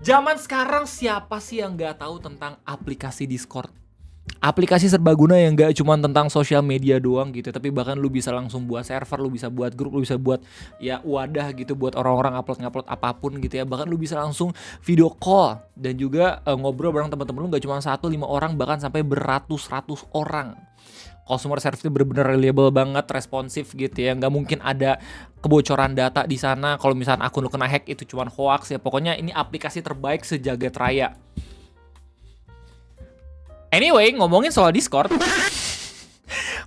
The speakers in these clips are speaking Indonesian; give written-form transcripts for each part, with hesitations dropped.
Zaman sekarang siapa sih yang nggak tahu tentang aplikasi Discord? Aplikasi serbaguna yang nggak cuma tentang sosial media doang gitu, tapi bahkan lu bisa langsung buat server, lu bisa buat grup, lu bisa buat ya wadah gitu buat orang-orang upload apapun gitu ya. Bahkan lu bisa langsung video call dan juga ngobrol bareng teman-teman lu, nggak cuma 1-5 orang, bahkan sampai beratus-ratus orang. Customer service itu bener-bener reliable banget, responsif gitu ya. Nggak mungkin ada kebocoran data di sana. Kalau misalnya akun lu kena hack itu cuma hoax ya. Pokoknya ini aplikasi terbaik sejagat raya. Anyway, ngomongin soal Discord.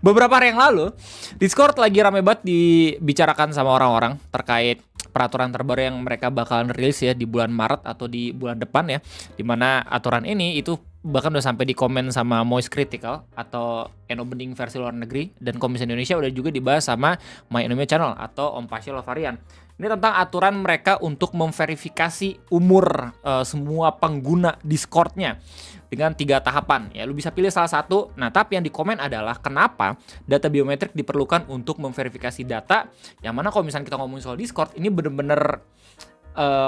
Beberapa hari yang lalu, Discord lagi rame banget dibicarakan sama orang-orang terkait peraturan terbaru yang mereka bakalan rilis ya di bulan Maret atau di bulan depan ya. Dimana aturan ini itu bahkan udah sampai di komen sama Moist Critical atau Eno Bening versi luar negeri, dan Komisi Indonesia udah juga dibahas sama My Indonesia Channel atau Om Pasya Lovarian. Ini tentang aturan mereka untuk memverifikasi umur semua pengguna Discord-nya dengan 3 tahapan ya. Lu bisa pilih salah satu. Nah, tapi yang dikomen adalah kenapa data biometrik diperlukan untuk memverifikasi data, yang mana kalau misalnya kita ngomongin soal Discord ini bener-bener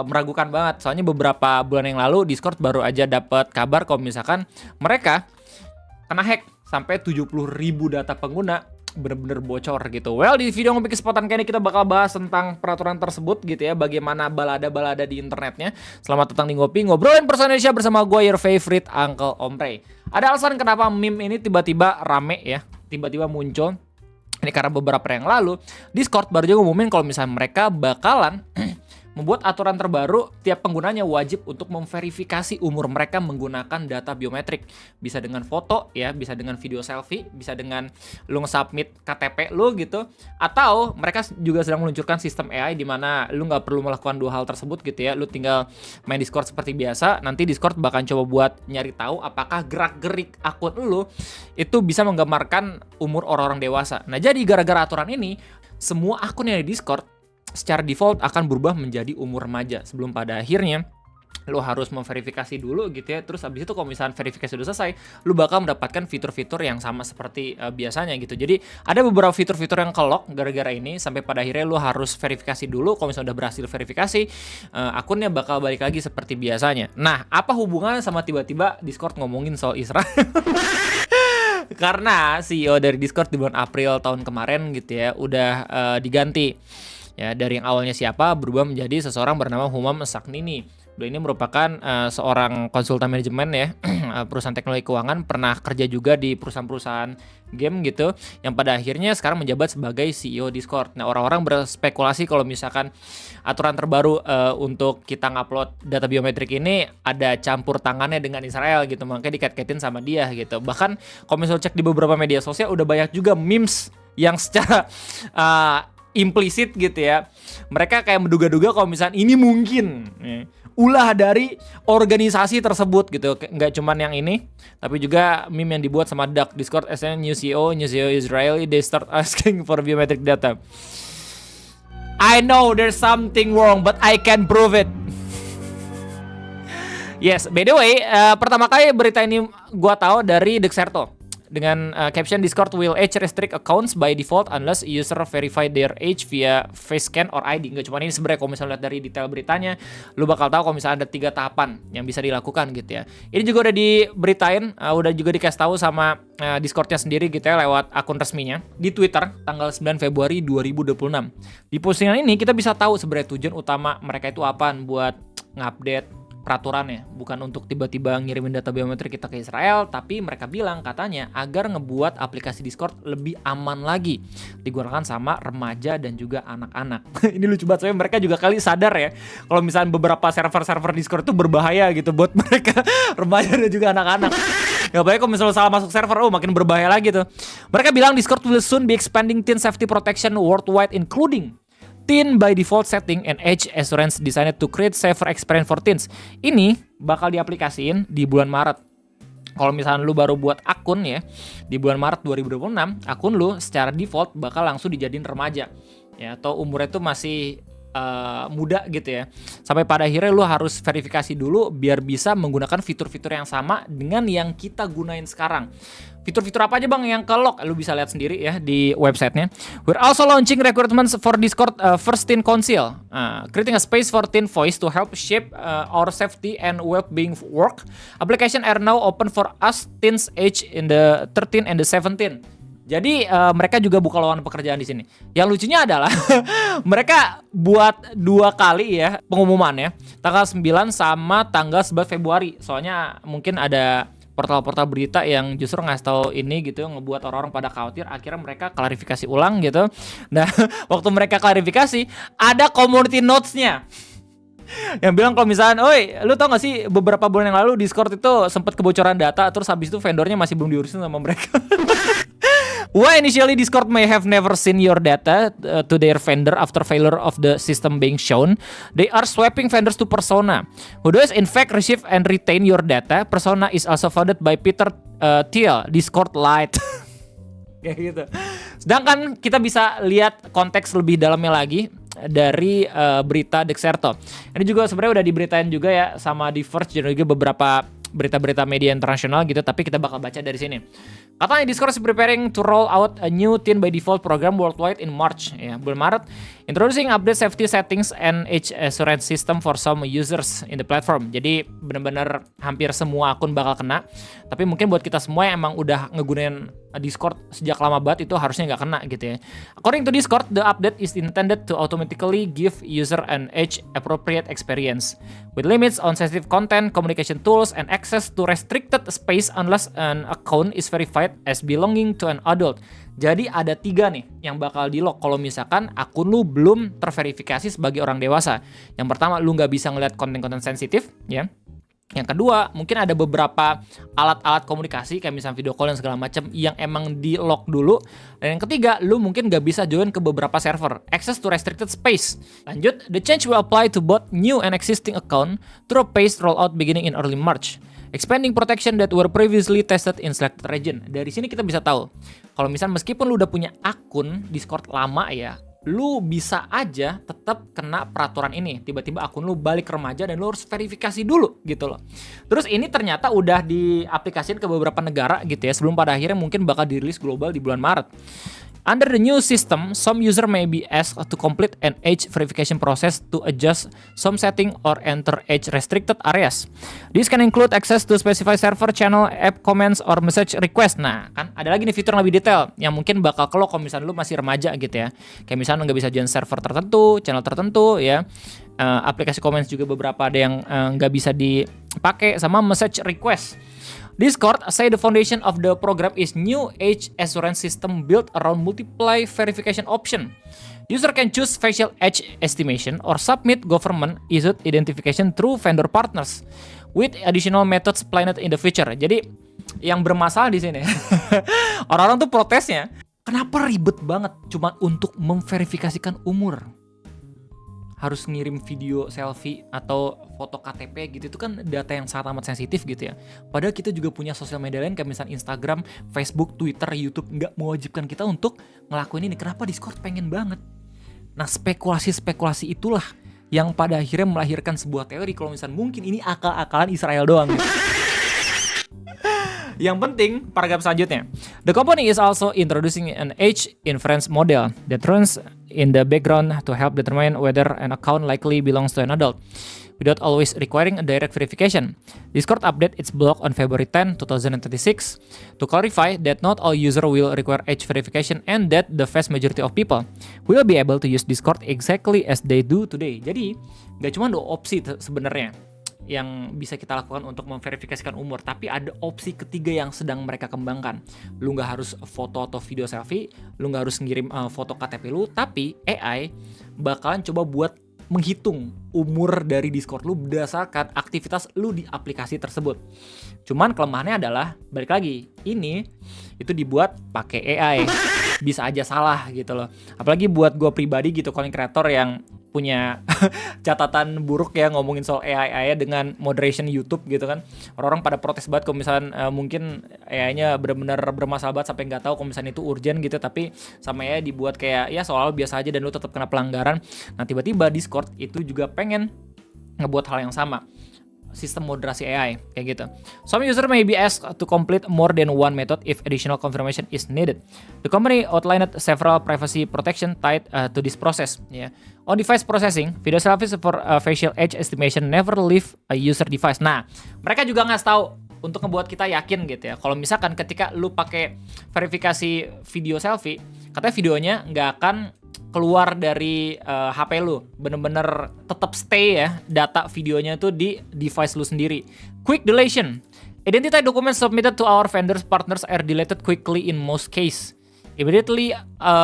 meragukan banget. Soalnya beberapa bulan yang lalu Discord baru aja dapat kabar kalau misalkan mereka kena hack sampai 70.000 data pengguna bener-bener bocor gitu. Well, di video Ngopi Kesempatan kali ini kita bakal bahas tentang peraturan tersebut gitu ya, bagaimana balada-balada di internetnya. Selamat datang di Ngopi, ngobrolin persoalan Indonesia bersama gue, your favorite Uncle Omre. Ada alasan kenapa meme ini tiba-tiba rame ya, tiba-tiba muncul. Ini karena beberapa yang lalu Discord baru juga ngumumin kalau misalnya mereka bakalan membuat aturan terbaru, tiap penggunanya wajib untuk memverifikasi umur mereka menggunakan data biometrik. Bisa dengan foto ya, bisa dengan video selfie, bisa dengan lu nge-submit KTP lu gitu. Atau mereka juga sedang meluncurkan sistem AI di mana lu nggak perlu melakukan 2 hal tersebut gitu ya. Lu tinggal main Discord seperti biasa, nanti Discord bakal coba buat nyari tahu apakah gerak-gerik akun lu itu bisa menggambarkan umur orang-orang dewasa. Nah, jadi gara-gara aturan ini, semua akun yang di Discord secara default akan berubah menjadi umur remaja, sebelum pada akhirnya lo harus memverifikasi dulu gitu ya. Terus abis itu kalau misalnya verifikasi udah selesai, lo bakal mendapatkan fitur-fitur yang sama seperti biasanya gitu. Jadi ada beberapa fitur-fitur yang kelok gara-gara ini, sampai pada akhirnya lo harus verifikasi dulu. Kalau misalnya udah berhasil verifikasi, akunnya bakal balik lagi seperti biasanya. Nah, apa hubungannya sama tiba-tiba Discord ngomongin soal Israel? Karena CEO dari Discord di bulan April tahun kemarin gitu ya udah diganti. Ya, dari yang awalnya siapa berubah menjadi seseorang bernama Humam Saknini. Beliau ini merupakan seorang konsultan manajemen ya, perusahaan teknologi keuangan, pernah kerja juga di perusahaan-perusahaan game gitu, yang pada akhirnya sekarang menjabat sebagai CEO Discord. Nah, orang-orang berspekulasi kalau misalkan aturan terbaru untuk kita ngupload data biometrik ini ada campur tangannya dengan Israel gitu, makanya dikait-kaitin sama dia gitu. Bahkan kalau misalnya cek di beberapa media sosial udah banyak juga memes yang secara implisit gitu ya, mereka kayak menduga-duga kalau misalnya ini mungkin ulah dari organisasi tersebut gitu. Nggak cuman yang ini, tapi juga meme yang dibuat sama Duck Discord SN new CEO Israeli, they start asking for biometric data. I know there's something wrong, but I can prove it. Yes, by the way, pertama kali berita ini gua tahu dari Dexerto dengan caption Discord will age restrict accounts by default unless user verify their age via face scan or ID. Nggak cuma ini sebenarnya, kalau misalnya lihat dari detail beritanya, lu bakal tahu kalau misalnya ada 3 tahapan yang bisa dilakukan gitu ya. Ini juga udah diberitain, udah juga dikasih tahu sama Discordnya sendiri gitu ya lewat akun resminya di Twitter tanggal 9 Februari 2026. Di postingan ini kita bisa tahu sebenarnya tujuan utama mereka itu apaan, buat ngupdate peraturannya, bukan untuk tiba-tiba ngirimin data biometrik kita ke Israel, tapi mereka bilang katanya agar ngebuat aplikasi Discord lebih aman lagi digunakan sama remaja dan juga anak-anak. Ini lucu banget, soalnya mereka juga kali sadar ya kalau misalnya beberapa server-server Discord itu berbahaya gitu buat mereka remaja dan juga anak-anak. Ya baik, kalau misalnya salah masuk server, makin berbahaya lagi tuh. Mereka bilang Discord will soon be expanding teen safety protection worldwide, including teen by default setting and age assurance designed to create safer experience for teens. Ini bakal diaplikasiin di bulan Maret. Kalau misalnya lu baru buat akun ya di bulan Maret 2026, akun lu secara default bakal langsung dijadiin remaja ya, atau umurnya itu masih mudah gitu ya. Sampai pada akhirnya lu harus verifikasi dulu biar bisa menggunakan fitur-fitur yang sama dengan yang kita gunain sekarang. Fitur-fitur apa aja bang yang ke-lock? Lu bisa lihat sendiri ya di websitenya. We're also launching requirements for Discord first Teen Council, creating a space for teen voice to help shape our safety and well-being work. Application are now open for us teens age in the 13 and the 17. Jadi mereka juga buka lowongan pekerjaan di sini. Yang lucunya adalah mereka buat 2 kali ya pengumumannya, tanggal 9 sama tanggal 11 Februari. Soalnya mungkin ada portal-portal berita yang justru ngasih tahu ini gitu, ngebuat orang-orang pada khawatir. Akhirnya mereka klarifikasi ulang gitu. Nah, waktu mereka klarifikasi ada community notes-nya yang bilang kalau misalnya, oi, lu tau gak sih beberapa bulan yang lalu Discord itu sempat kebocoran data, terus habis itu vendornya masih belum diurusin sama mereka. Why initially Discord may have never seen your data to their vendor after failure of the system being shown. They are swapping vendors to Persona, who does in fact receive and retain your data. Persona is also founded by Peter Thiel, Discord Lite. Kayak gitu. Sedangkan kita bisa lihat konteks lebih dalamnya lagi dari berita Dexerto. Ini juga sebenarnya udah diberitain juga ya sama The Verge dan juga beberapa berita-berita media internasional gitu, tapi kita bakal baca dari sini. Katanya Discord is preparing to roll out a new Teen by Default program worldwide in March, ya, bulan Maret, introducing update safety settings and age assurance system for some users in the platform. Jadi benar-benar hampir semua akun bakal kena, tapi mungkin buat kita semua yang emang udah ngegunain Discord sejak lama banget itu harusnya nggak kena gitu ya. According to Discord, the update is intended to automatically give user an age-appropriate experience with limits on sensitive content, communication tools, and access to restricted space unless an account is verified as belonging to an adult. Jadi ada 3 nih yang bakal di-lock kalau misalkan akun lu belum terverifikasi sebagai orang dewasa. Yang pertama, lu nggak bisa ngeliat konten-konten sensitif, ya. Yang kedua, mungkin ada beberapa alat-alat komunikasi kayak misalnya video call dan segala macam yang emang di-lock dulu. Dan yang ketiga, lu mungkin gak bisa join ke beberapa server. Access to restricted space. Lanjut, the change will apply to both new and existing account through a phased rollout beginning in early March. Expanding protection that were previously tested in selected region. Dari sini kita bisa tahu, kalau misalnya meskipun lu udah punya akun Discord lama ya, lu bisa aja tetap kena peraturan ini. Tiba-tiba akun lu balik remaja dan lu harus verifikasi dulu gitu loh. Terus ini ternyata udah diaplikasikan ke beberapa negara gitu ya, sebelum pada akhirnya mungkin bakal dirilis global di bulan Maret. Under the new system, some user may be asked to complete an age verification process to adjust some setting or enter age restricted areas. This can include access to specified server, channel, app comments, or message request. Nah, kan ada lagi nih fitur yang lebih detail yang mungkin bakal ke-lock kalau misalnya lu masih remaja gitu ya. Kayak misalnya nggak bisa join server tertentu, channel tertentu ya. Aplikasi comments juga beberapa ada yang nggak bisa dipakai, sama message request. Discord say the foundation of the program is new age assurance system built around multiple verification option. User can choose facial age estimation or submit government issued identification through vendor partners with additional methods planned in the future. Jadi yang bermasalah di sini orang-orang tuh protesnya, kenapa ribet banget cuma untuk memverifikasikan umur? Harus ngirim video selfie atau foto KTP gitu, itu kan data yang sangat amat sensitif gitu ya. Padahal kita juga punya sosial media lain kayak misalnya Instagram, Facebook, Twitter, YouTube, nggak mewajibkan kita untuk ngelakuin ini. Kenapa Discord pengen banget? Nah, spekulasi-spekulasi itulah yang pada akhirnya melahirkan sebuah teori kalau misalnya mungkin ini akal-akalan Israel doang. Yang penting, paragraf selanjutnya. The company is also introducing an age inference model that runs in the background to help determine whether an account likely belongs to an adult, without always requiring a direct verification. Discord update its blog on February 10, 2026 to clarify that not all users will require age verification and that the vast majority of people will be able to use Discord exactly as they do today. Jadi, nggak cuma 2 opsi sebenarnya yang bisa kita lakukan untuk memverifikasikan umur, tapi ada opsi ketiga yang sedang mereka kembangkan. Lu nggak harus foto atau video selfie, lu nggak harus ngirim foto KTP lu, tapi AI bakalan coba buat menghitung umur dari Discord lu berdasarkan aktivitas lu di aplikasi tersebut. Cuman kelemahannya adalah, balik lagi, ini itu dibuat pakai AI. Bisa aja salah gitu loh. Apalagi buat gue pribadi gitu, content creator yang punya catatan buruk ya ngomongin soal AI dengan moderation YouTube gitu kan. Orang-orang pada protes banget kalau misalnya mungkin AI-nya benar-benar bermasalah banget sampai nggak tahu kalau misalnya itu urgent gitu, tapi sama AI dibuat kayak ya soal biasa aja dan lu tetap kena pelanggaran. Nah tiba-tiba Discord itu juga pengen ngebuat hal yang sama, sistem moderasi AI kayak gitu. Some user may be asked to complete more than one method if additional confirmation is needed. The company outlined several privacy protection tied to this process. Yeah. On device processing, video selfies for facial age estimation never leave a user device. Nah, mereka juga ngasih tahu untuk ngebuat kita yakin gitu ya. Kalau misalkan ketika lu pakai verifikasi video selfie, katanya videonya nggak akan keluar dari HP lu, bener-bener tetap stay ya data videonya tuh di device lu sendiri. Quick deletion. Identity documents submitted to our vendors partners are deleted quickly in most case. Immediately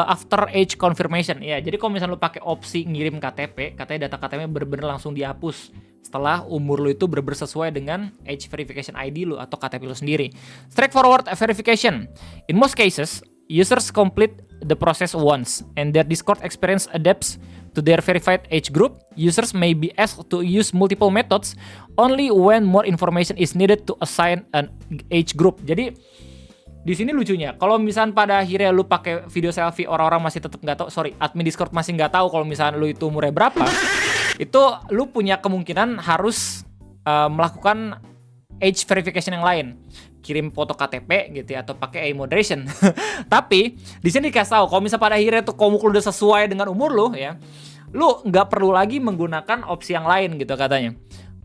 after age confirmation. Ya, jadi kalau misalnya lu pakai opsi ngirim KTP, katanya data KTP bener-bener langsung dihapus setelah umur lu itu bener-bener sesuai dengan age verification ID lu atau KTP lu sendiri. Straightforward verification. In most cases, users complete the process once, and their Discord experience adapts to their verified age group. Users may be asked to use multiple methods only when more information is needed to assign an age group. Jadi di sini lucunya, kalau misalnya pada akhirnya lu pakai video selfie, orang-orang masih tetap nggak tahu, admin Discord masih nggak tahu kalau misalnya lu itu umurnya berapa, itu lu punya kemungkinan harus melakukan age verification yang lain. Kirim foto KTP gitu ya, atau pakai AI moderation. Tapi di sini dikasih tahu kalau misalnya pada akhirnya tuh komuk lu udah sesuai dengan umur lu ya, lu nggak perlu lagi menggunakan opsi yang lain gitu katanya.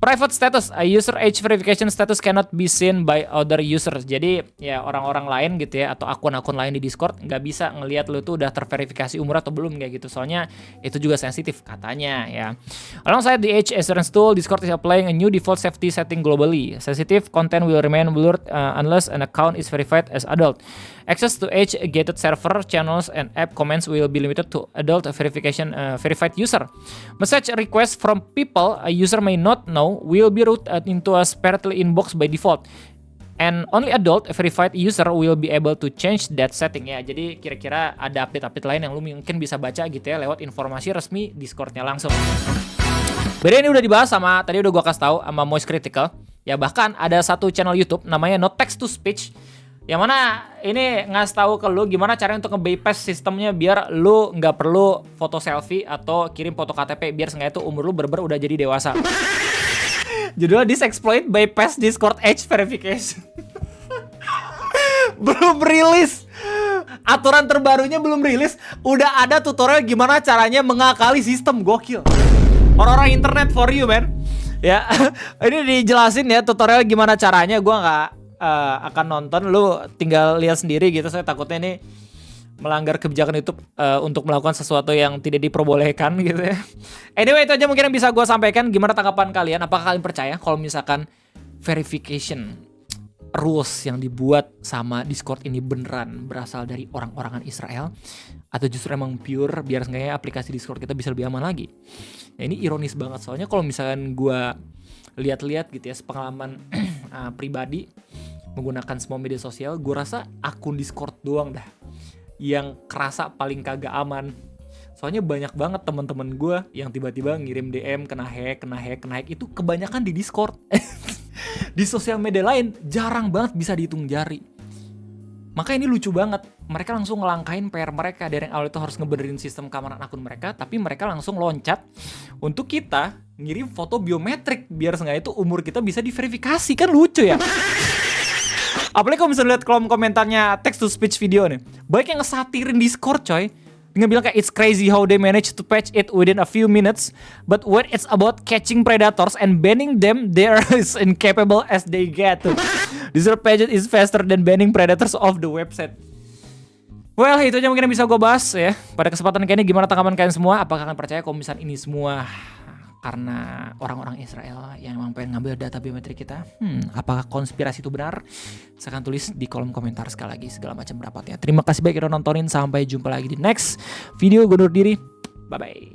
Private status, a user age verification status cannot be seen by other users. Jadi ya orang-orang lain gitu ya, atau akun-akun lain di Discord nggak bisa ngelihat lu tuh udah terverifikasi umur atau belum kayak gitu. Soalnya itu juga sensitif katanya ya. Alongside the age assurance tool, Discord is applying a new default safety setting globally. Sensitive content will remain blurred unless an account is verified as adult. Access to age-gated server, channels, and app comments will be limited to adult verification verified user. Message requests from people a user may not know will be routed into a separately inbox by default. And only adult verified user will be able to change that setting ya. Jadi kira-kira ada update-update lain yang lu mungkin bisa baca gitu ya lewat informasi resmi Discord-nya langsung. Beda ini udah dibahas sama, tadi udah gua kasih tahu sama Moist Critical. Ya bahkan ada satu channel YouTube namanya No Text to Speech, yang mana ini ngasih tahu ke lu gimana caranya untuk nge-bypass sistemnya biar lu nggak perlu foto selfie atau kirim foto KTP, biar seenggaknya itu umur lu bener-bener udah jadi dewasa. Judulnya This Exploit Bypass Discord Age Verification. Belum rilis, aturan terbarunya belum rilis, udah ada tutorial gimana caranya mengakali sistem. Gokil. Orang-orang internet for you man. Ya, ini dijelasin ya tutorial gimana caranya. Gua nggak akan nonton, lu tinggal lihat sendiri gitu. Saya takutnya ini melanggar kebijakan YouTube untuk melakukan sesuatu yang tidak diperbolehkan gitu ya. Anyway, itu aja mungkin yang bisa gue sampaikan. Gimana tanggapan kalian? Apakah kalian percaya kalau misalkan verification rules yang dibuat sama Discord ini beneran berasal dari orang-orangan Israel, atau justru emang pure biar seenggaknya aplikasi Discord kita bisa lebih aman lagi? Ya, ini ironis banget, soalnya kalau misalkan gue lihat-lihat gitu ya, pengalaman pribadi menggunakan semua media sosial, gue rasa akun Discord doang dah yang kerasa paling kagak aman. Soalnya banyak banget teman-teman gue yang tiba-tiba ngirim DM kena hack, itu kebanyakan di Discord. Di sosial media lain jarang banget bisa dihitung jari. Maka ini lucu banget, mereka langsung ngelangkain PR mereka. Dari yang awal itu harus ngebenerin sistem keamanan akun mereka, tapi mereka langsung loncat untuk kita ngirim foto biometrik biar seenggaknya itu umur kita bisa diverifikasi. Kan lucu ya. Apalagi kalau misalnya lihat kolom komentarnya text to speech video nih, banyak yang ngesatirin Discord coy, dengan bilang kayak it's crazy how they manage to patch it within a few minutes, but when it's about catching predators and banning them, they're as incapable as they get. This patch is faster than banning predators off the website. Well, itu aja mungkin yang bisa gue bahas ya. Pada kesempatan kali ini, gimana tanggapan kalian semua? Apakah kalian percaya kalau misalnya ini semua karena orang-orang Israel yang emang pengen ngambil data biometrik kita? Apakah konspirasi itu benar? Silahkan tulis di kolom komentar sekali lagi segala macam pendapatnya. Terima kasih banyak udah nontonin. Sampai jumpa lagi di next video. Gue undur diri. Bye-bye.